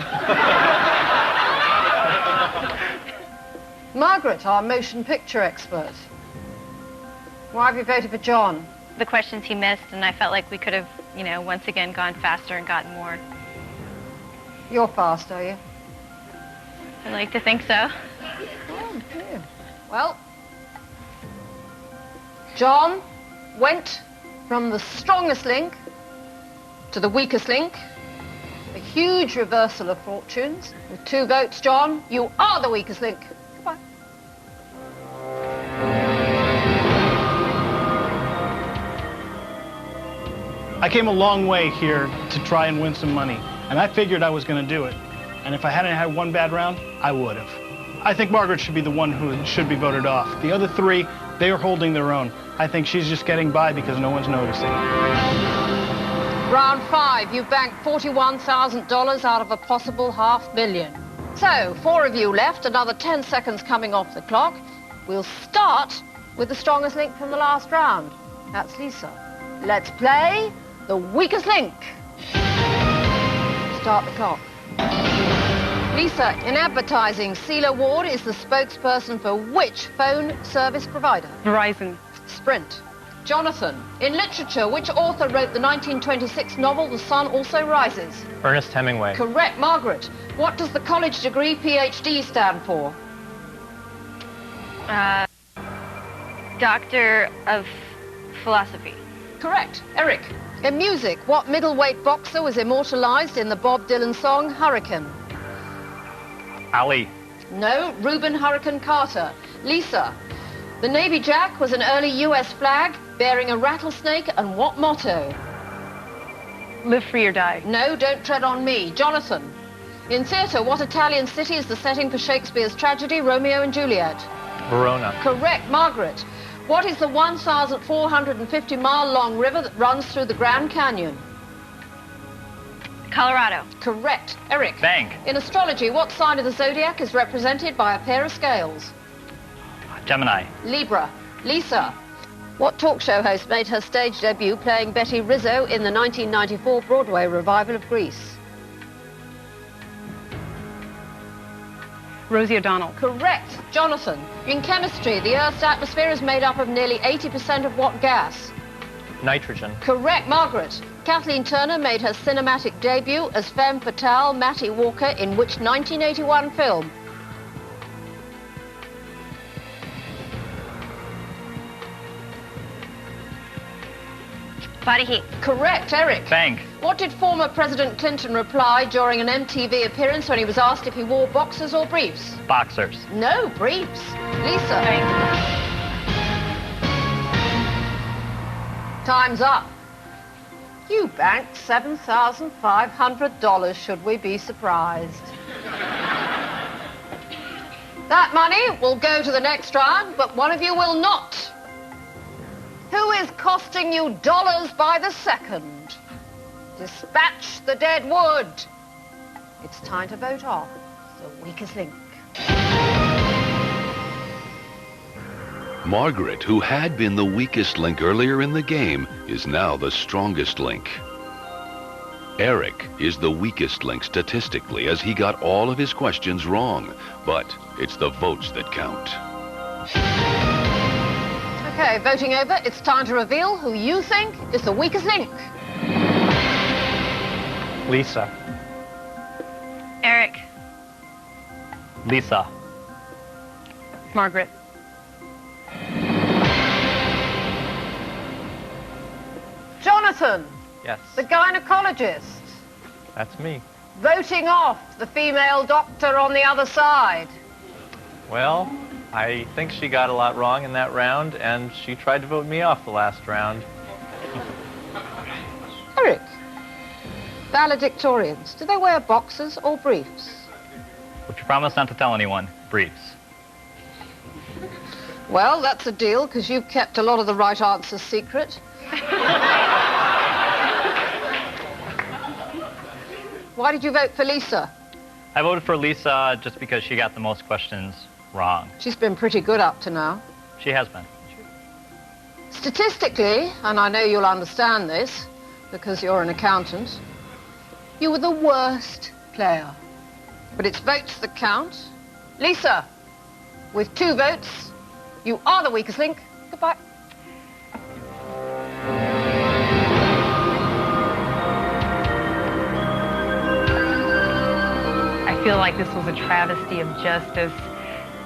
Margaret, our motion picture expert. Why have you voted for John?
The questions he missed, and I felt like we could have, once again gone faster and gotten more.
You're fast, are you?
I like to think so.
Well, John went from the strongest link to the weakest link. A huge reversal of fortunes. With 2 votes, John, you are the weakest link. Goodbye.
I came a long way here to try and win some money, and I figured I was going to do it. And if I hadn't had one bad round, I would have. I think Margaret should be the one who should be voted off. The other 3, they are holding their own. I think she's just getting by because no one's noticing.
Round 5, you've banked $41,000 out of a possible $500,000. So, 4 of you left, another 10 seconds coming off the clock. We'll start with the strongest link from the last round. That's Lisa. Let's play the weakest link. Start the clock. Lisa, in advertising, Celia Ward is the spokesperson for which phone service provider?
Verizon.
Sprint. Jonathan, in literature, which author wrote the 1926 novel The Sun Also Rises?
Ernest Hemingway.
Correct. Margaret, what does the college degree PhD stand for?
Doctor of Philosophy.
Correct. Eric, in music, what middleweight boxer was immortalized in the Bob Dylan song Hurricane?
Ali.
No, Reuben Hurricane Carter. Lisa, the Navy Jack was an early U.S. flag bearing a rattlesnake and what motto?
Live free or die.
No, don't tread on me. Jonathan, in theatre, what Italian city is the setting for Shakespeare's tragedy Romeo and Juliet?
Verona.
Correct. Margaret, what is the 1,450-mile-long river that runs through the Grand Canyon?
Colorado.
Correct. Eric.
Bank.
In astrology, what sign of the zodiac is represented by a pair of scales?
Gemini.
Libra. Lisa, what talk show host made her stage debut playing Betty Rizzo in the 1994 Broadway revival of Grease?
Rosie O'Donnell.
Correct. Jonathan, in chemistry, the Earth's atmosphere is made up of nearly 80% of what gas?
Nitrogen.
Correct. Margaret, Kathleen Turner made her cinematic debut as femme fatale Mattie Walker in which 1981 film?
Body Heat.
Correct. Eric.
Bank.
What did former President Clinton reply during an MTV appearance when he was asked if he wore boxers or briefs?
Boxers.
No, briefs. Lisa. Time's up. You banked $7,500. Should we be surprised? That money will go to the next round, but one of you will not. Who is costing you dollars by the second? Dispatch the dead wood. It's time to vote off the weakest link.
Margaret, who had been the weakest link earlier in the game, is now the strongest link. Eric is the weakest link statistically as he got all of his questions wrong, but it's the votes that count.
Okay, voting over, it's time to reveal who you think is the weakest link.
Lisa.
Eric.
Lisa.
Margaret.
Jonathan.
Yes.
The gynecologist.
That's me.
Voting off the female doctor on the other side.
Well, I think she got a lot wrong in that round, and she tried to vote me off the last round.
Eric, valedictorians, do they wear boxers or briefs?
But you promised not to tell anyone. Briefs.
Well, that's a deal, because you've kept a lot of the right answers secret. Why did you vote for Lisa?
I voted for Lisa just because she got the most questions wrong.
She's been pretty good up to now.
She has been.
Statistically, and I know you'll understand this, because you're an accountant, you were the worst player. But it's votes that count. Lisa, with 2 votes, you are the weakest link. Goodbye.
I feel like this was a travesty of justice.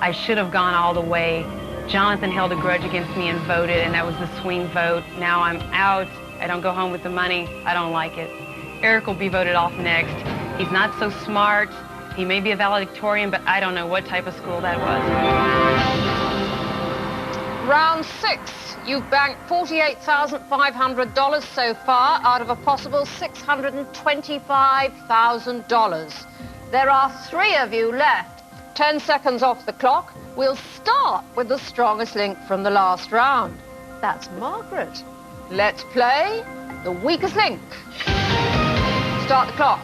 I should have gone all the way. Jonathan held a grudge against me and voted, and that was the swing vote. Now I'm out. I don't go home with the money. I don't like it. Eric will be voted off next. He's not so smart. He may be a valedictorian, but I don't know what type of school that was.
Round 6. You've banked $48,500 so far out of a possible $625,000. There are 3 of you left. 10 seconds off the clock. We'll start with the strongest link from the last round. That's Margaret. Let's play the weakest link. Start the clock.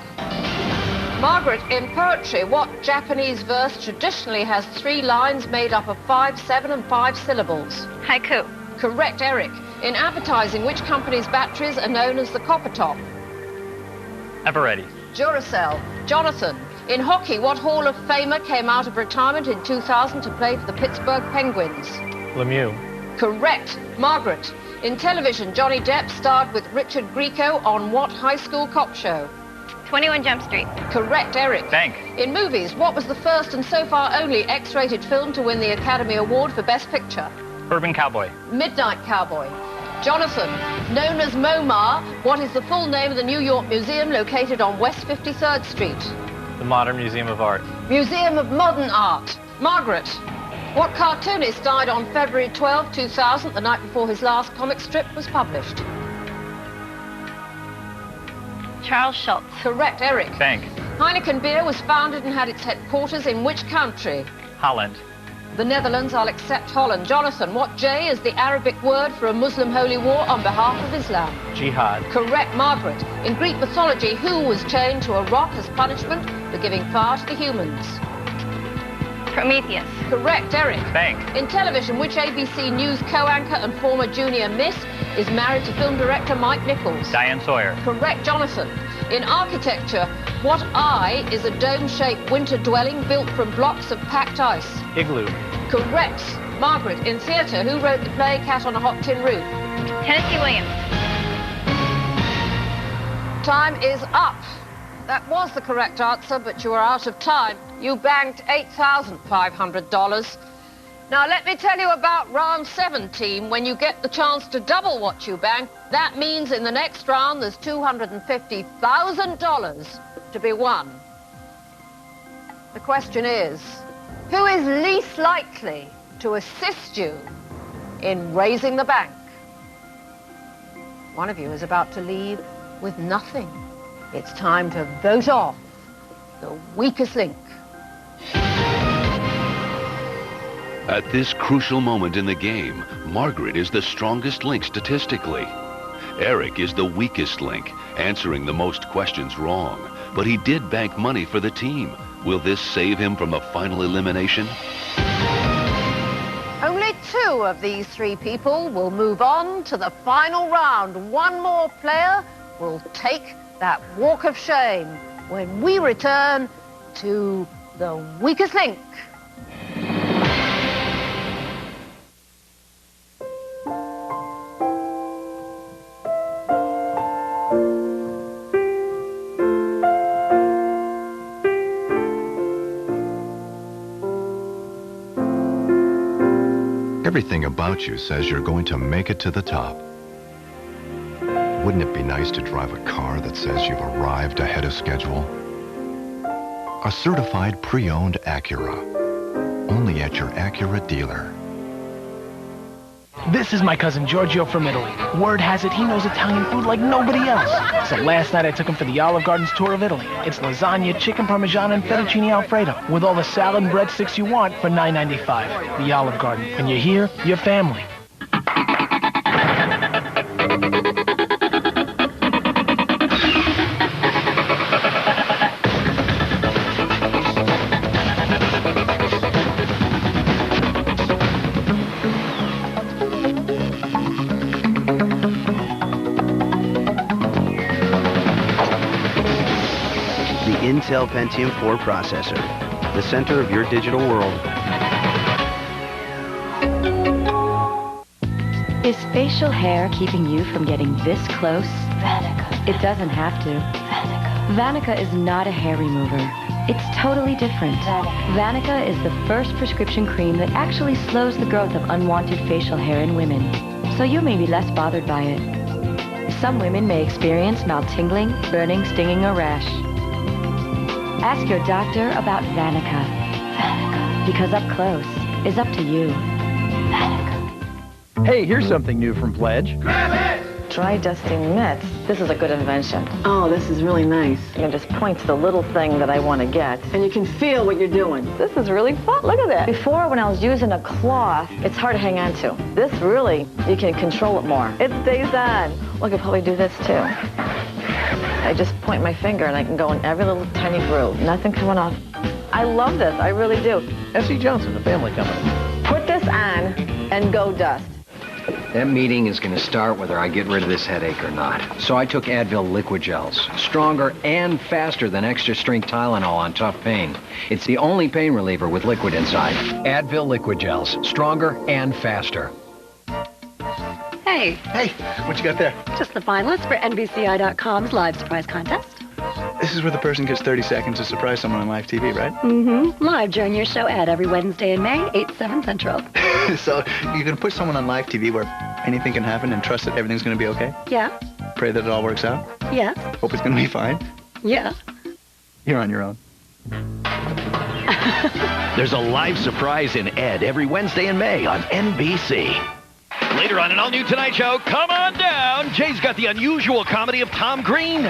Margaret, in poetry, what Japanese verse traditionally has 3 lines made up of 5, 7, and 5 syllables?
Haiku.
Correct, Eric. In advertising, which company's batteries are known as the copper top?
Eveready.
Duracell. Jonathan. In hockey, what Hall of Famer came out of retirement in 2000 to play for the Pittsburgh Penguins?
Lemieux.
Correct. Margaret. In television, Johnny Depp starred with Richard Grieco on what high school cop show?
21 Jump Street.
Correct, Eric.
Bank.
In movies, what was the first and so far only X-rated film to win the Academy Award for Best Picture?
Urban Cowboy.
Midnight Cowboy. Jonathan, known as MoMA, what is the full name of the New York Museum located on West 53rd Street?
The Modern Museum of Art.
Museum of Modern Art. Margaret, what cartoonist died on February 12, 2000, the night before his last comic strip was published?
Charles Schultz.
Correct, Eric.
Bank.
Heineken Beer was founded and had its headquarters in which country?
Holland.
The Netherlands. I'll accept Holland. Jonathan, what J is the Arabic word for a Muslim holy war on behalf of Islam?
Jihad.
Correct, Margaret. In Greek mythology, who was chained to a rock as punishment for giving fire to the humans?
Prometheus.
Correct, Eric.
Bank.
In television, which ABC News co-anchor and former junior miss is married to film director Mike Nichols?
Diane Sawyer.
Correct, Jonathan. In architecture, what eye is a dome-shaped winter dwelling built from blocks of packed ice?
Igloo.
Correct. Margaret, in theatre, who wrote the play Cat on a Hot Tin Roof?
Tennessee Williams.
Time is up. That was the correct answer, but you are out of time. You banked $8,500. Now, let me tell you about round 17. When you get the chance to double what you bank, that means in the next round there's $250,000 to be won. The question is, who is least likely to assist you in raising the bank? One of you is about to leave with nothing. It's time to vote off the weakest link.
At this crucial moment in the game, Margaret is the strongest link statistically. Eric is the weakest link, answering the most questions wrong. But he did bank money for the team. Will this save him from a final elimination?
Only 2 of these 3 people will move on to the final round. One more player will take that walk of shame when we return to the weakest link.
Everything about you says you're going to make it to the top. Wouldn't it be nice to drive a car that says you've arrived ahead of schedule? A certified pre-owned Acura. Only at your Acura dealer.
This is my cousin Giorgio from Italy. Word has it he knows Italian food like nobody else. So last night I took him for the Olive Garden's tour of Italy. It's lasagna, chicken parmesan, and fettuccine alfredo with all the salad and breadsticks you want for $9.95. The Olive Garden. When you're here, you're family.
Intel Pentium 4 processor, the center of your digital world.
Is facial hair keeping you from getting this close? Vanica. It doesn't have to. Vanica is not a hair remover. It's totally different. Vanica is the first prescription cream that actually slows the growth of unwanted facial hair in women, so you may be less bothered by it. Some women may experience mild tingling, burning, stinging, or rash. Ask your doctor about Vanica. Vanica. Because up close is up to you. Vanica.
Hey, here's something new from Pledge.
Dry dusting mitts. This is a good invention. Oh, this is really nice. You can just point to the little thing that I want to get. And you can feel what you're doing. This is really fun. Look at that. Before, when I was using a cloth, it's hard to hang on to. This really, you can control it more. It stays on. Well, I could probably do this too. I just point my finger and I can go in every little tiny groove. Nothing coming off. I love this. I really do.
FC Johnson, the family company.
Put this on and go dust.
That meeting is going to start whether I get rid of this headache or not. So I took Advil Liquid Gels. Stronger and faster than extra strength Tylenol on tough pain. It's the only pain reliever with liquid inside. Advil Liquid Gels. Stronger and faster.
Hey.
Hey, what you got there?
Just the finalists for NBCI.com's live surprise contest.
This is where the person gets 30 seconds to surprise someone on live TV, right?
Mm-hmm. Live during your show ad every Wednesday in May, 8 to 7 Central.
So you're going to put someone on live TV where anything can happen and trust that everything's going to be okay?
Yeah.
Pray that it all works out?
Yes.
Hope it's going to be fine?
Yeah.
You're on your own.
There's a live surprise in Ed every Wednesday in May on NBC. Later on an all-new Tonight Show, come on down. Jay's got the unusual comedy of Tom Green.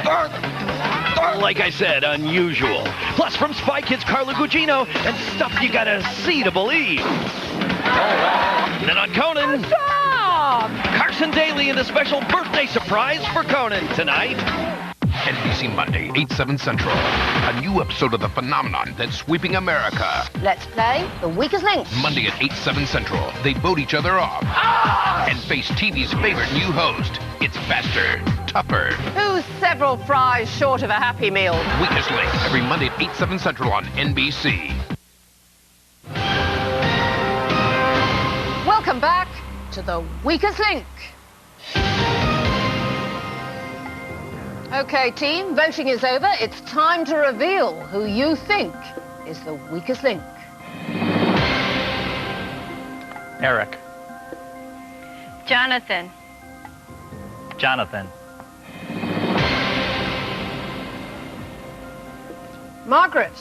Like I said, unusual. Plus, from Spy Kids, Carla Gugino, and stuff you gotta see to believe. Then on Conan, Carson Daly and a special birthday surprise for Conan tonight.
NBC Monday, 8, 7 Central. A new episode of The Phenomenon that's sweeping America.
Let's play The Weakest Link.
Monday at 8, 7 Central. They vote each other off. And face TV's favorite new host. It's faster, tougher.
Who's several fries short of a Happy Meal?
Weakest Link, every Monday at 8, 7 Central on NBC.
Welcome back to The Weakest Link. Okay, team, voting is over. It's time to reveal who you think is the weakest link.
Eric.
Jonathan.
Jonathan.
Margaret.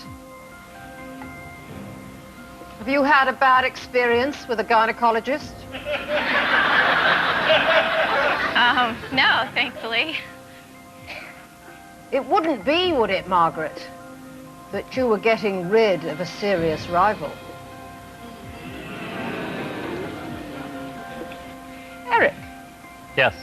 Have you had a bad experience with a gynecologist?
No, thankfully.
It wouldn't be, would it, Margaret, that you were getting rid of a serious rival? Eric.
Yes.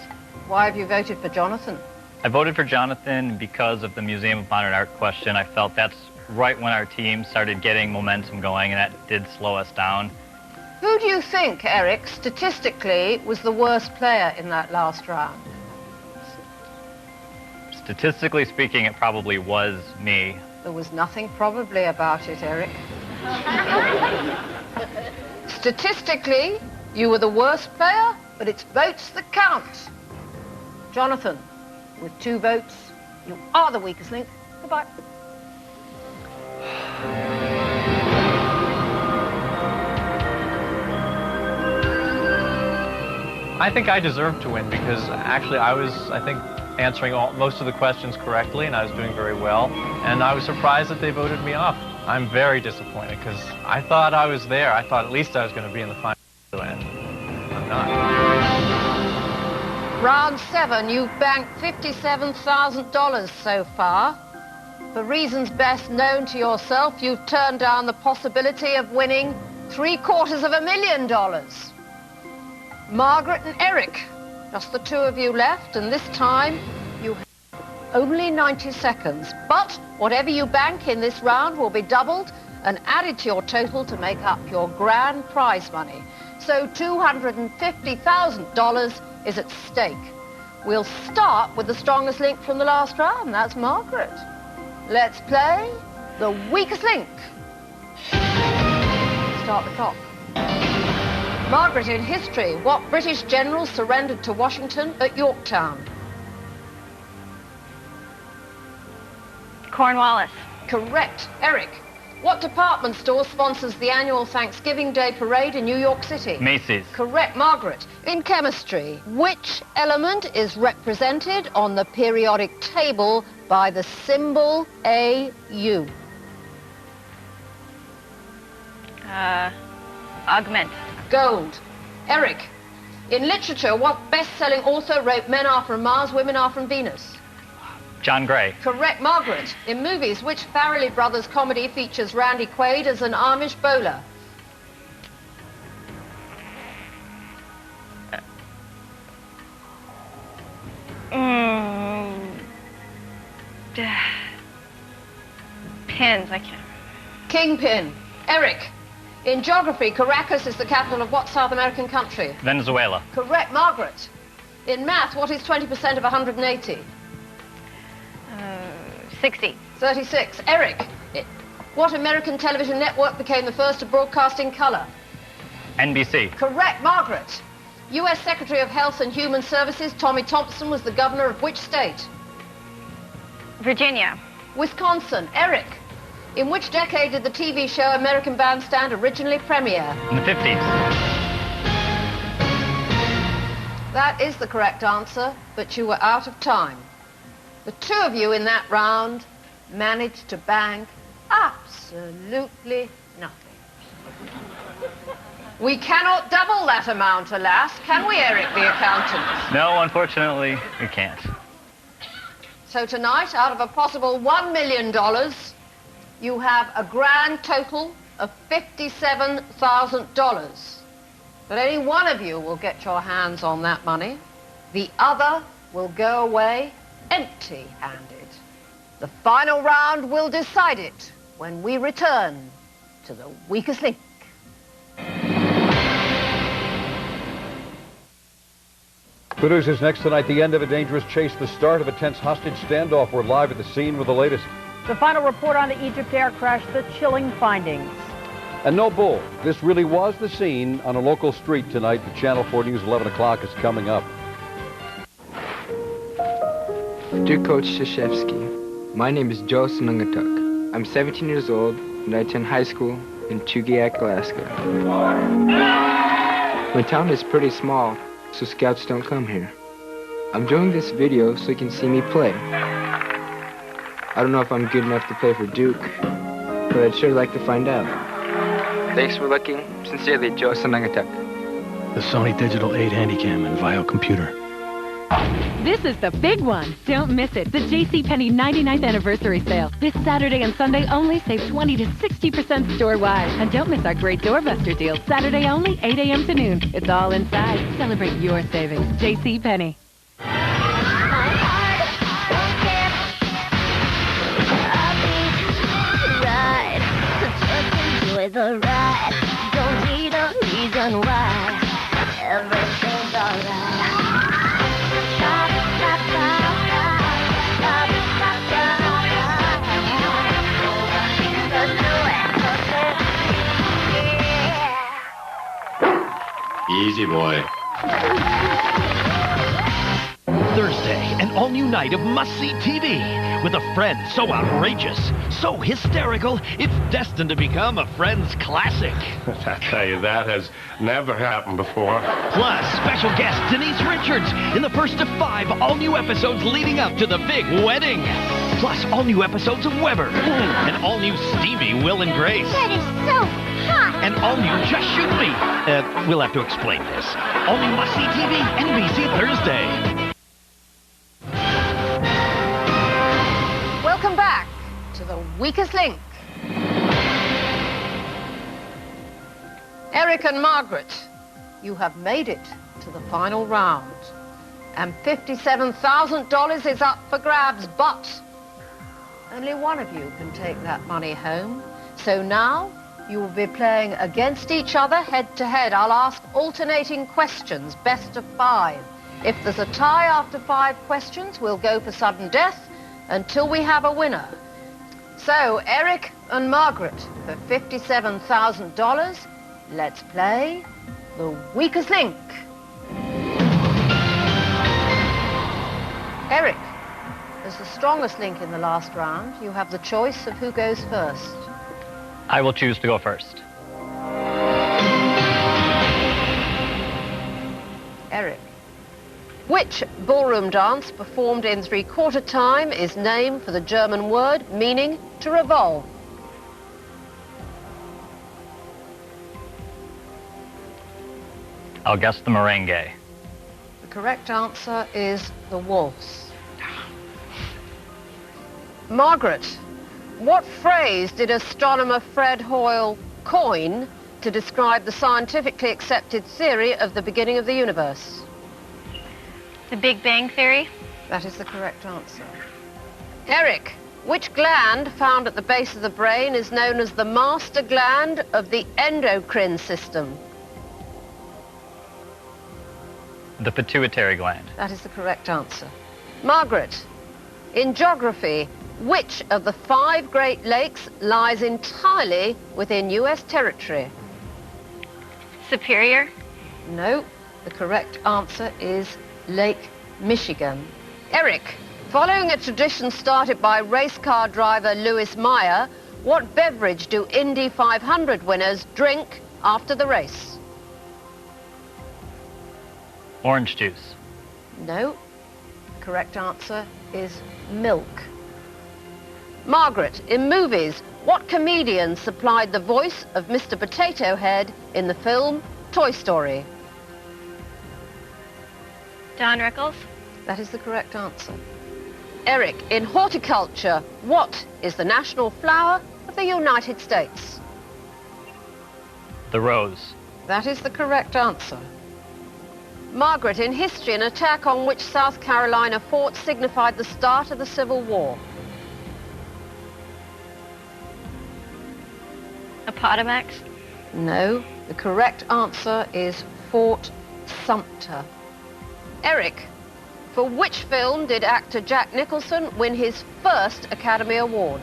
Why have you voted for Jonathan?
I voted for Jonathan because of the Museum of Modern Art question. I felt that's right when our team started getting momentum going, and that did slow us down.
Who do you think, Eric, statistically, was the worst player in that last round?
Statistically speaking, it probably was me.
There was nothing probably about it, Eric. Statistically, you were the worst player, but it's votes that count. Jonathan, with 2 votes, you are the weakest link. Goodbye.
I think I deserved to win because actually I was, answering most of the questions correctly, and I was doing very well. And I was surprised that they voted me off. I'm very disappointed because I thought I was there. I thought at least I was going to be in the final, and I'm not.
Round 7, you've banked $57,000 so far. For reasons best known to yourself, you've turned down the possibility of winning $750,000. Margaret and Eric, just the 2 of you left, and this time you have only 90 seconds. But whatever you bank in this round will be doubled and added to your total to make up your grand prize money. So $250,000 is at stake. We'll start with the strongest link from the last round. That's Margaret. Let's play The Weakest Link. Start the clock. Margaret, in history, what British general surrendered to Washington at Yorktown?
Cornwallis.
Correct. Eric, what department store sponsors the annual Thanksgiving Day Parade in New York City?
Macy's.
Correct. Margaret, in chemistry, which element is represented on the periodic table by the symbol AU?
Augment.
Gold. Eric, in literature, what best-selling author wrote Men Are From Mars, Women Are From Venus?
John Gray.
Correct. Margaret, in movies, which Farrelly Brothers comedy features Randy Quaid as an Amish bowler?
Pins, I can't.
Kingpin. Eric, in geography, Caracas is the capital of what South American country?
Venezuela.
Correct. Margaret, in math, what is 20% of 180?
60.
36. Eric, what American television network became the first to broadcast in color?
NBC.
Correct. Margaret, U.S. Secretary of Health and Human Services Tommy Thompson was the governor of which state?
Virginia.
Wisconsin. Eric, in which decade did the TV show American Bandstand originally premiere?
In the 50s.
That is the correct answer, but you were out of time. The two of you in that round managed to bank absolutely nothing. We cannot double that amount, alas, can we, Eric, the accountant?
No, unfortunately, we can't.
So tonight, out of a possible $1 million, you have a grand total of $57,000. But only one of you will get your hands on that money. The other will go away empty-handed. The final round will decide it when we return to the weakest link.
Good news is next tonight, the end of a dangerous chase, the start of a tense hostage standoff. We're live at the scene with the latest.
The final report on the Egypt air crash, the chilling findings.
And no bull. This really was the scene on a local street tonight. The Channel 4 News 11 o'clock is coming up.
Dear Coach Krzyzewski, my name is Joe Sunungatuk. I'm 17 years old and I attend high school in Chugiak, Alaska. My town is pretty small, so scouts don't come here. I'm doing this video so you can see me play. I don't know if I'm good enough to play for Duke, but I'd sure like to find out. Thanks for looking. Sincerely, Joe Sunungatuk.
The Sony Digital 8 Handycam and Vio computer.
This is the big one. Don't miss it. The JCPenney 99th anniversary sale. This Saturday and Sunday only, save 20 to 60% store-wide. And don't miss our great doorbuster deal. Saturday only, 8 a.m. to noon. It's all inside. Celebrate your savings. JCPenney.
Enjoy the ride. Don't need a reason why. Everything's alright.
Easy boy.
Thursday, an all-new night of must-see TV with a friend so outrageous, so hysterical, it's destined to become a Friends classic.
I tell you, that has never happened before.
Plus, special guest Denise Richards in the first of 5 all-new episodes leading up to the big wedding. Plus, all-new episodes of Weber and all-new Stevie, Will and Grace.
That is so hot.
And all-new Just Shoot Me. We'll have to explain this. All-new must-see TV, NBC Thursday.
Welcome back to the weakest link. Eric and Margaret, you have made it to the final round. And $57,000 is up for grabs, but only one of you can take that money home. So now you will be playing against each other head-to-head. I'll ask alternating questions, best of 5. If there's a tie after 5 questions, we'll go for sudden death until we have a winner. So, Eric and Margaret, for $57,000, let's play the weakest link. Eric, As the strongest link in the last round, you have the choice of who goes first.
I will choose to go first.
Eric. Which ballroom dance performed in three-quarter time is named for the German word meaning to revolve?
I'll guess the merengue.
The correct answer is the waltz. Margaret, what phrase did astronomer Fred Hoyle coin to describe the scientifically accepted theory of the beginning of the universe?
The Big Bang Theory?
That is the correct answer. Eric, which gland found at the base of the brain is known as the master gland of the endocrine system?
The pituitary gland.
That is the correct answer. Margaret, in geography, which of the 5 Great Lakes lies entirely within U.S. territory?
Superior?
No, the correct answer is Lake Michigan. Eric, following a tradition started by race car driver Lewis Meyer, what beverage do Indy 500 winners drink after the race?
Orange juice.
No, the correct answer is milk. Margaret, in movies, what comedian supplied the voice of Mr. Potato Head in the film Toy Story?
Don Rickles?
That is the correct answer. Eric, in horticulture, what is the national flower of the United States?
The rose.
That is the correct answer. Margaret, in history, an attack on which South Carolina fort signified the start of the Civil War?
Appomattox?
No, the correct answer is Fort Sumter. Eric, for which film did actor Jack Nicholson win his first Academy Award?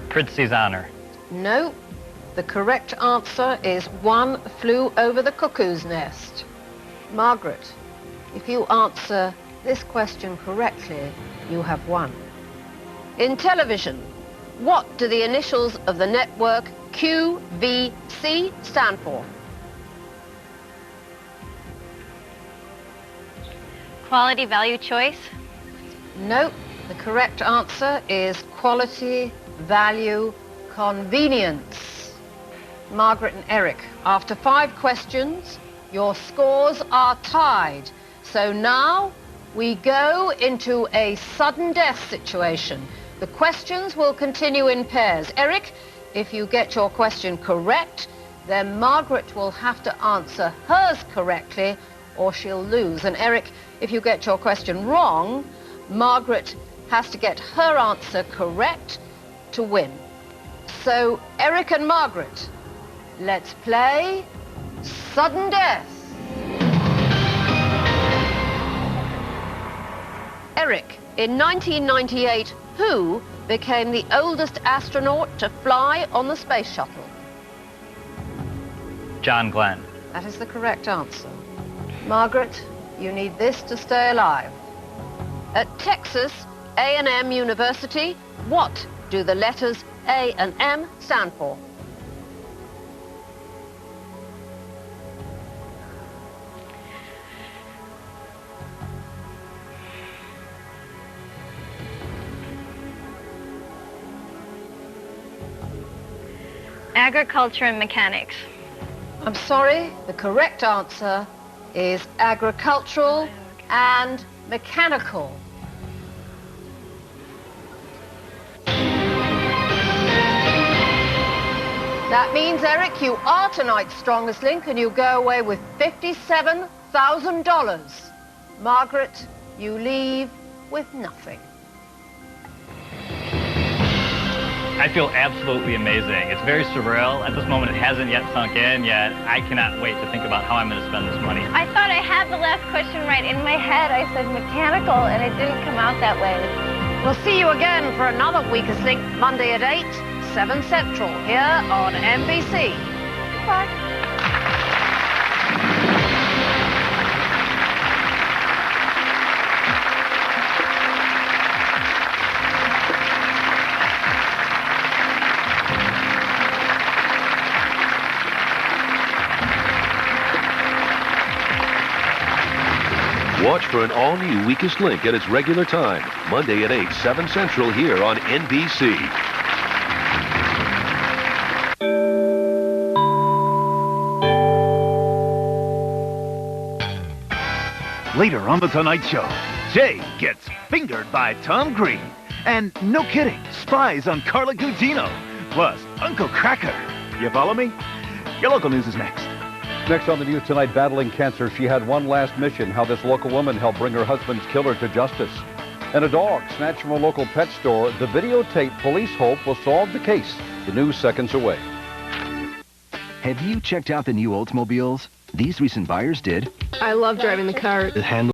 Prizzi's Honor.
No, the correct answer is One Flew Over the Cuckoo's Nest. Margaret, if you answer this question correctly, you have won. In television, what do the initials of the network QVC stand for?
Quality, value, choice?
No, the correct answer is quality, value, convenience. Margaret and Eric, after 5 questions, your scores are tied. So now we go into a sudden death situation. The questions will continue in pairs. Eric, if you get your question correct, then Margaret will have to answer hers correctly or she'll lose. And Eric, if you get your question wrong, Margaret has to get her answer correct to win. So, Eric and Margaret, let's play Sudden Death. Eric, in 1998, who became the oldest astronaut to fly on the space shuttle?
John Glenn.
That is the correct answer. Margaret, you need this to stay alive. At Texas A&M University, what do the letters A and M stand for?
Agriculture and mechanics.
I'm sorry, the correct answer is agricultural and mechanical. That means, Eric, you are tonight's strongest link and you go away with $57,000. Margaret, you leave with nothing.
I feel absolutely amazing. It's very surreal. At this moment, it hasn't yet sunk in, yet I cannot wait to think about how I'm going to spend this money.
I thought I had the last question right. In my head, I said mechanical, and it didn't come out that way.
We'll see you again for another Weakest Link, Monday at 8, 7 Central, here on NBC. Bye.
Watch for an all-new Weakest Link at its regular time, Monday at 8, 7 Central here on NBC.
Later on The Tonight Show, Jay gets fingered by Tom Green. And no kidding, spies on Carla Gugino. Plus, Uncle Cracker. You follow me? Your local news is next.
Next on the news tonight, battling cancer, she had one last mission, how this local woman helped bring her husband's killer to justice. And a dog snatched from a local pet store, the videotape police hope will solve the case. The news seconds away.
Have you checked out the new Oldsmobiles? These recent buyers did.
I love driving the car.
The handle